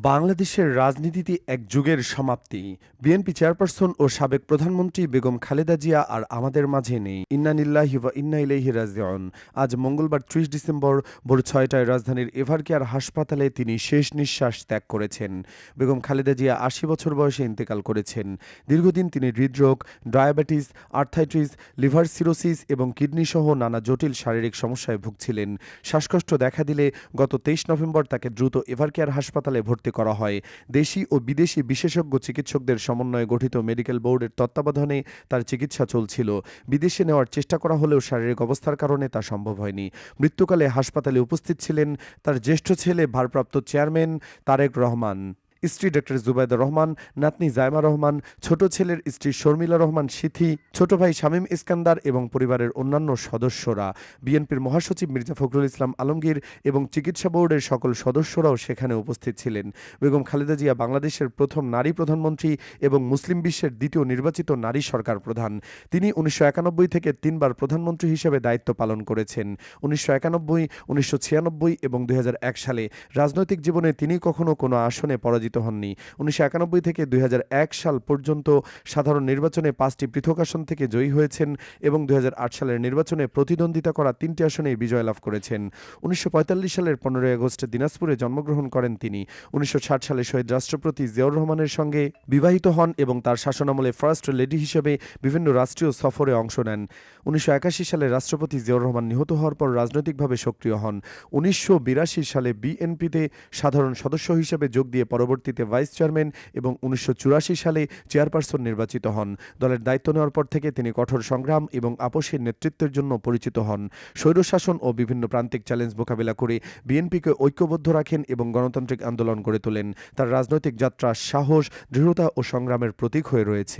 বাংলাদেশের রাজনীতিতে এক যুগের সমাপ্তি। বিএনপি চেয়ারপারসন ও সাবেক প্রধানমন্ত্রী বেগম খালেদা জিয়া আর আমাদের মাঝে নেই। ইন্না লিল্লাহি ওয়া ইন্না ইলাইহি রাজিউন। আজ মঙ্গলবার ৩০ ডিসেম্বর ভোর ৬টায় রাজধানীর এভারকেয়ার হাসপাতালে তিনি শেষ নিঃশ্বাস ত্যাগ করেছেন। বেগম খালেদা জিয়া ৮০ বছর বয়সে ইন্তেকাল করেছেন। দীর্ঘদিন তিনি হৃদরোগ, ডায়াবেটিস, আর্থ্রাইটিস, লিভার সিরোসিস এবং কিডনিসহ নানা জটিল শারীরিক সমস্যায় ভুগছিলেন। শ্বাসকষ্ট দেখা দিলে গত ২৩ নভেম্বর তাকে দ্রুত এভারকেয়ার হাসপাতালে ভর্তি করা হয়। দেশি ও বিদেশি বিশেষজ্ঞ চিকিৎসকদের সমন্বয়ে গঠিত মেডিকেল বোর্ডের তত্ত্বাবধানে তার চিকিৎসা চলছিল। বিদেশে নেওয়ার চেষ্টা করা হলেও শারীরিক অবস্থার কারণে তা সম্ভব হয়নি। মৃত্যুকালে হাসপাতালে উপস্থিত ছিলেন তার জ্যেষ্ঠ ছেলে ভারপ্রাপ্ত চেয়ারম্যান তারেক রহমান, স্ত্রী ডক্টর জুবাইদা রহমান, নাতনি জায়মা রহমান, ছোট ছেলের স্ত্রী শর্মিলা রহমান সিথি, ছোট ভাই শামীম ইস্কান্দার এবং পরিবারের অন্যান্য সদস্যরা। বিএনপির মহাসচিব মির্জা ফখরুল ইসলাম আলমগীর এবং চিকিৎসা বোর্ডের সকল সদস্যরাও সেখানে উপস্থিত ছিলেন। বেগম খালেদা জিয়া বাংলাদেশের প্রথম নারী প্রধানমন্ত্রী এবং মুসলিম বিশ্বের দ্বিতীয় নির্বাচিত নারী সরকার প্রধান। তিনি ১৯৯১ থেকে ৩বার প্রধানমন্ত্রী হিসেবে দায়িত্ব পালন করেছেন। ১৯৯১, ১৯৯৬ এবং ২০০১ সালে রাজনৈতিক জীবনে তিনি কখনো কোনো আসনে পরাজিত হননি। ১৯৯১ থেকে ২০০১ সাল পর্যন্ত সাধারণ নির্বাচনে ৫টি পৃথক আসন থেকে জয়ী হয়েছেন এবং ২০০৮ সালের নির্বাচনে প্রতিদ্বন্দ্বিতা করা ৩টি আসনেই বিজয় লাভ করেছেন। ১৯৪৫ সালের ১৫ই আগস্ট দিনাজপুরে জন্মগ্রহণ করেন তিনি। ১৯৬০ সালে শহীদ রাষ্ট্রপতি জিয়াউর রহমানের সঙ্গে বিবাহিত হন এবং তার শাসনামলে ফার্স্ট লেডি হিসেবে বিভিন্ন রাষ্ট্রীয় সফরে অংশ নেন। ১৯৮১ সালে রাষ্ট্রপতি জিয়াউর রহমান নিহত হওয়ার পর রাজনৈতিকভাবে সক্রিয় হন। ১৯৮২ সালে বিএনপিতে সাধারণ সদস্য হিসেবে যোগ দিয়ে পরবর্তীতে ভাইস চেয়ারম্যান এবং ১৯৮৪ সালে চেয়ারপারসন নির্বাচিত হন। দলের দায়িত্ব নেওয়ার পর থেকে তিনি কঠোর সংগ্রাম এবং আপোষের নেতৃত্বের জন্য পরিচিত হন। স্বৈরশাসন ও বিভিন্ন প্রান্তিক চ্যালেঞ্জ মোকাবিলা করে বিএনপিকে ঐক্যবদ্ধ রাখেন এবং গণতান্ত্রিক আন্দোলন গড়ে তোলেন। তার রাজনৈতিক যাত্রা সাহস, দৃঢ়তা ও সংগ্রামের প্রতীক হয়ে রয়েছে।